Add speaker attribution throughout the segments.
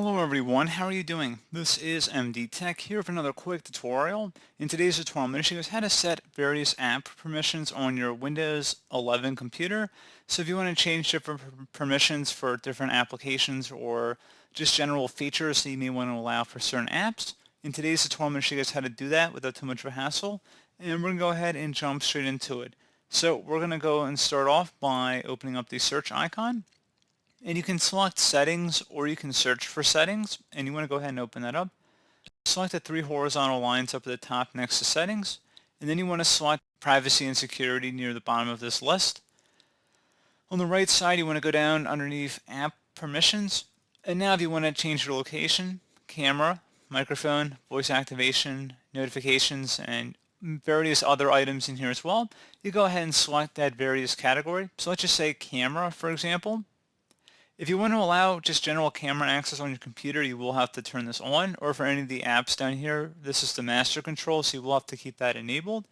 Speaker 1: Hello everyone, how are you doing? This is MD Tech here with another quick tutorial. In today's tutorial, I'm going to show you guys how to set various app permissions on your Windows 11 computer. So if you want to change different permissions for different applications or just general features that you may want to allow for certain apps, in today's tutorial I'm going to show you guys how to do that without too much of a hassle. And we're going to go ahead and jump straight into it. So we're going to go and start off by opening up the search icon. And you can select settings or you can search for settings, and you want to go ahead and open that up. Select the three horizontal lines up at the top next to settings, and then you want to select privacy and security near the bottom of this list. On the right side, you want to go down underneath app permissions, and now if you want to change your location, camera, microphone, voice activation, notifications, and various other items in here as well, you go ahead and select that various category. So let's just say camera, for example. If you want to allow just general camera access on your computer, you will have to turn this on, or for any of the apps down here, this is the master control, so you will have to keep that enabled.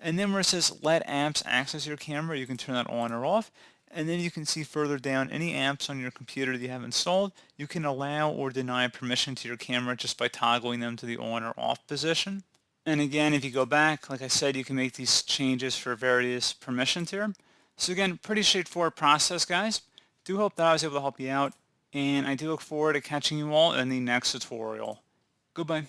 Speaker 1: And then where it says let apps access your camera, you can turn that on or off. And then you can see further down any apps on your computer that you have installed, you can allow or deny permission to your camera just by toggling them to the on or off position. And again, if you go back, like I said, you can make these changes for various permissions here. So again, pretty straightforward process, guys. Do hope that I was able to help you out, and I do look forward to catching you all in the next tutorial. Goodbye.